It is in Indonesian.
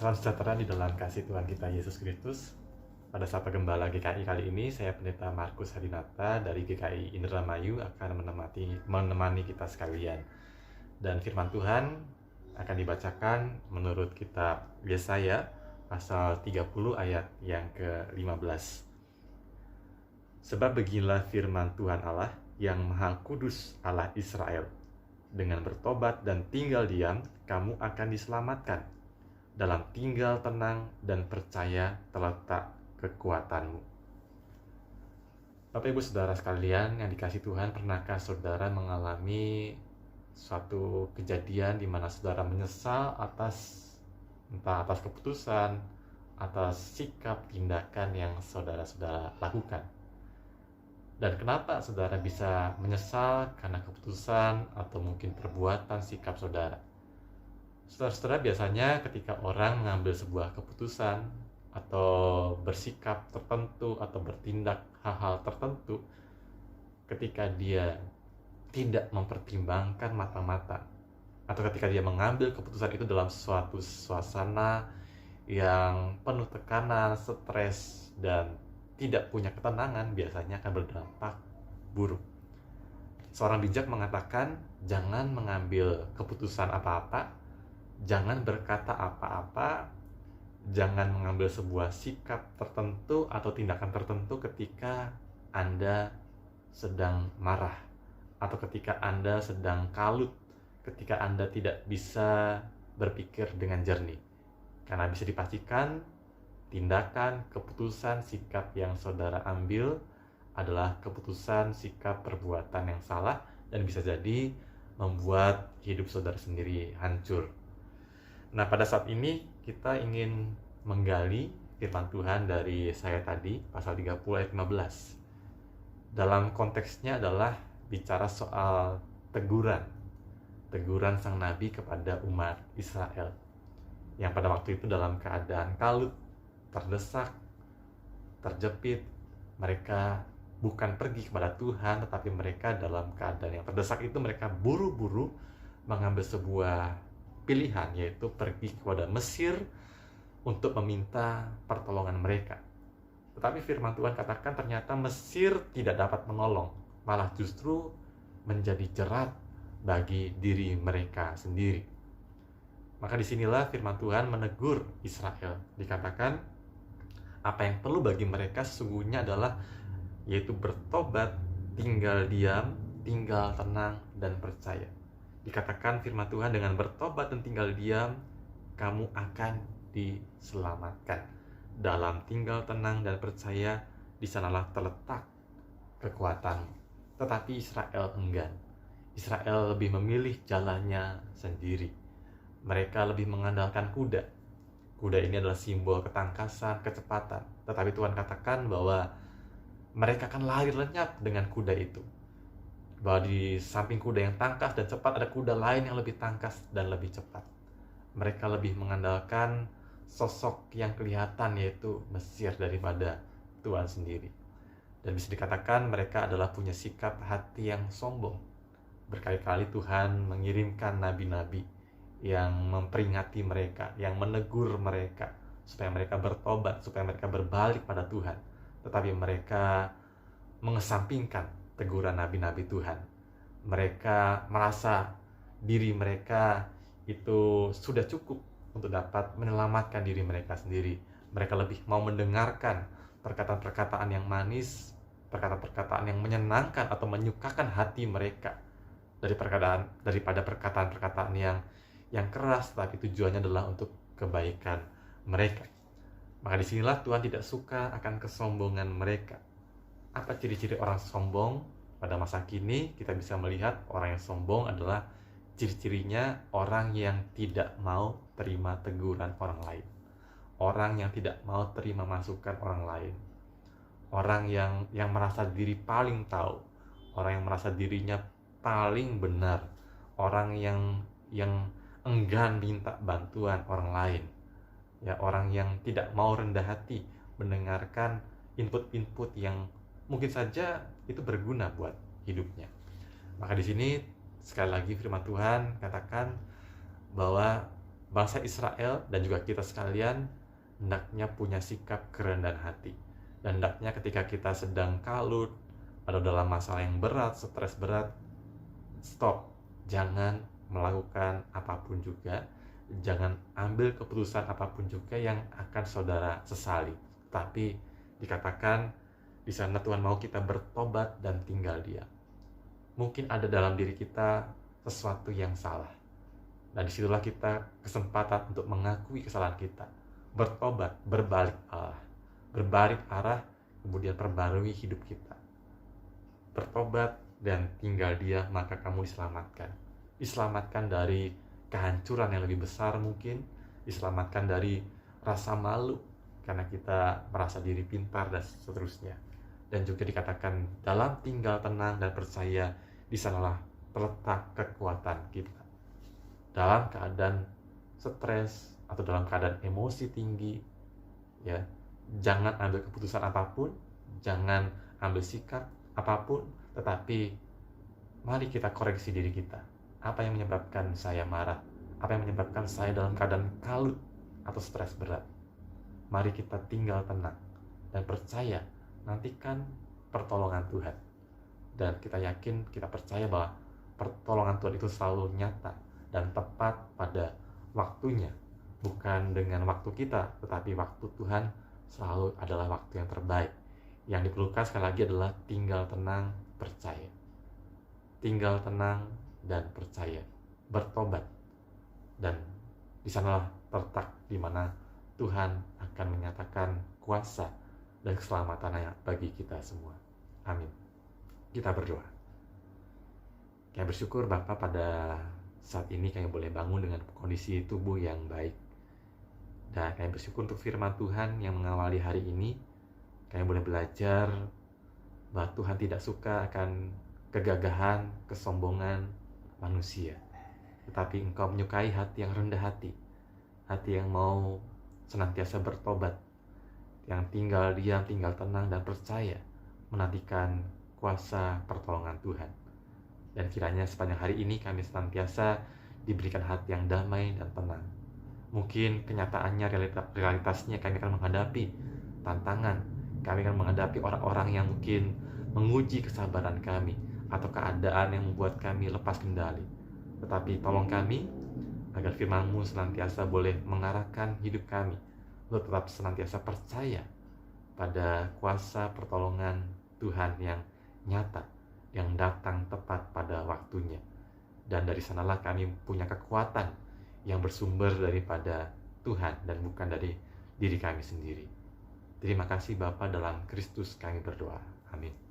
Salam sejahtera di dalam kasih Tuhan kita Yesus Kristus. Pada Sapa Gembala GKI kali ini, saya Pendeta Markus Hadinata dari GKI Indramayu akan menemani kita sekalian. Dan firman Tuhan akan dibacakan menurut kitab Yesaya pasal 30 ayat yang ke-15. Sebab beginilah firman Tuhan Allah yang Maha Kudus, Allah Israel. Dengan bertobat dan tinggal diam, kamu akan diselamatkan. Dalam tinggal tenang dan percaya terletak kekuatanmu. Bapak Ibu Saudara sekalian yang dikasihi Tuhan, pernahkah saudara mengalami suatu kejadian di mana saudara menyesal entah atas keputusan, atas sikap tindakan yang saudara-saudara lakukan? Dan kenapa saudara bisa menyesal karena keputusan atau mungkin perbuatan sikap saudara? Saudara-saudara, biasanya ketika orang mengambil sebuah keputusan atau bersikap tertentu atau bertindak hal-hal tertentu, ketika dia tidak mempertimbangkan mata-mata, atau ketika dia mengambil keputusan itu dalam suatu suasana yang penuh tekanan, stres, dan tidak punya ketenangan, biasanya akan berdampak buruk. Seorang bijak mengatakan, jangan mengambil keputusan apa-apa, jangan berkata apa-apa, jangan mengambil sebuah sikap tertentu atau tindakan tertentu ketika Anda sedang marah, atau ketika Anda sedang kalut, ketika Anda tidak bisa berpikir dengan jernih. Karena bisa dipastikan, tindakan, keputusan, sikap yang saudara ambil adalah keputusan, sikap, perbuatan yang salah, dan bisa jadi membuat hidup saudara sendiri hancur. Nah, pada saat ini kita ingin menggali firman Tuhan dari saya tadi, pasal 30 ayat 15. Dalam konteksnya adalah bicara soal teguran sang nabi kepada umat Israel, yang pada waktu itu dalam keadaan kalut, terdesak, terjepit. Mereka bukan pergi kepada Tuhan, tetapi mereka dalam keadaan yang terdesak itu, mereka buru-buru mengambil sebuah pilihan, yaitu pergi kepada Mesir untuk meminta pertolongan mereka. Tetapi firman Tuhan katakan ternyata Mesir tidak dapat menolong, malah justru menjadi jerat bagi diri mereka sendiri. Maka disinilah firman Tuhan menegur Israel. Dikatakan apa yang perlu bagi mereka sesungguhnya adalah yaitu bertobat, tinggal diam, tinggal tenang, dan percaya. Dikatakan firman Tuhan, dengan bertobat dan tinggal diam, kamu akan diselamatkan. Dalam tinggal tenang dan percaya, di sanalah terletak kekuatan. Tetapi Israel enggan. Israel lebih memilih jalannya sendiri. Mereka lebih mengandalkan kuda. Kuda ini adalah simbol ketangkasan, kecepatan. Tetapi Tuhan katakan bahwa mereka akan lari lenyap dengan kuda itu. Bahwa di samping kuda yang tangkas dan cepat, ada kuda lain yang lebih tangkas dan lebih cepat. Mereka lebih mengandalkan sosok yang kelihatan, yaitu Mesir, daripada Tuhan sendiri. Dan bisa dikatakan mereka adalah punya sikap hati yang sombong. Berkali-kali Tuhan mengirimkan nabi-nabi yang memperingati mereka, yang menegur mereka, supaya mereka bertobat, supaya mereka berbalik pada Tuhan. Tetapi mereka mengesampingkan teguran nabi-nabi Tuhan. Mereka merasa diri mereka itu sudah cukup untuk dapat menyelamatkan diri mereka sendiri. Mereka lebih mau mendengarkan perkataan-perkataan yang manis, perkataan-perkataan yang menyenangkan atau menyukakan hati mereka daripada perkataan-perkataan yang keras, tapi tujuannya adalah untuk kebaikan mereka. Maka disinilah Tuhan tidak suka akan kesombongan mereka. Apa ciri-ciri orang sombong? Pada masa kini kita bisa melihat orang yang sombong adalah ciri-cirinya orang yang tidak mau terima teguran orang lain, orang yang tidak mau terima masukan orang lain, orang yang merasa diri paling tahu, orang yang merasa dirinya paling benar, orang yang enggan minta bantuan orang lain, ya, orang yang tidak mau rendah hati mendengarkan input-input yang mungkin saja itu berguna buat hidupnya. Maka di sini sekali lagi firman Tuhan katakan bahwa bangsa Israel dan juga kita sekalian hendaknya punya sikap kerendahan hati. Dan hendaknya ketika kita sedang kalut atau dalam masalah yang berat, stres berat, stop. Jangan melakukan apapun juga, jangan ambil keputusan apapun juga yang akan saudara sesali. Tapi dikatakan di sana Tuhan mau kita bertobat dan tinggal Dia. Mungkin ada dalam diri kita sesuatu yang salah. Dan disitulah kita kesempatan untuk mengakui kesalahan kita, bertobat, berbalik arah, kemudian perbarui hidup kita. Bertobat dan tinggal Dia, maka kamu diselamatkan. Diselamatkan dari kehancuran yang lebih besar mungkin, diselamatkan dari rasa malu karena kita merasa diri pintar dan seterusnya. Dan juga dikatakan dalam tinggal tenang dan percaya, di sanalah terletak kekuatan kita. Dalam keadaan stres atau dalam keadaan emosi tinggi, ya, jangan ambil keputusan apapun, jangan ambil sikap apapun, tetapi mari kita koreksi diri kita. Apa yang menyebabkan saya marah? Apa yang menyebabkan saya dalam keadaan kalut atau stres berat? Mari kita tinggal tenang dan percaya, nantikan pertolongan Tuhan. Dan kita yakin, kita percaya bahwa pertolongan Tuhan itu selalu nyata dan tepat pada waktunya. Bukan dengan waktu kita, tetapi waktu Tuhan selalu adalah waktu yang terbaik. Yang diperlukan sekali lagi adalah tinggal tenang, percaya. Tinggal tenang dan percaya, bertobat. Dan di sanalah terletak di mana Tuhan akan menyatakan kuasa dan keselamatannya bagi kita semua. Amin. Kita berdoa. Kami bersyukur Bapa, pada saat ini kami boleh bangun dengan kondisi tubuh yang baik. Dan kami bersyukur untuk firman Tuhan yang mengawali hari ini. Kami boleh belajar bahwa Tuhan tidak suka akan kegagahan, kesombongan manusia. Tetapi Engkau menyukai hati yang rendah hati. Hati yang mau senantiasa bertobat. Yang tinggal diam, tinggal tenang dan percaya menantikan kuasa pertolongan Tuhan. Dan kiranya sepanjang hari ini kami senantiasa diberikan hati yang damai dan tenang. Mungkin kenyataannya, realitasnya kami akan menghadapi tantangan. Kami akan menghadapi orang-orang yang mungkin menguji kesabaran kami atau keadaan yang membuat kami lepas kendali. Tetapi tolong kami agar firman-Mu senantiasa boleh mengarahkan hidup kami untuk tetap senantiasa percaya pada kuasa pertolongan Tuhan yang nyata, yang datang tepat pada waktunya. Dan dari sanalah kami punya kekuatan yang bersumber daripada Tuhan dan bukan dari diri kami sendiri. Terima kasih Bapa, dalam Kristus kami berdoa. Amin.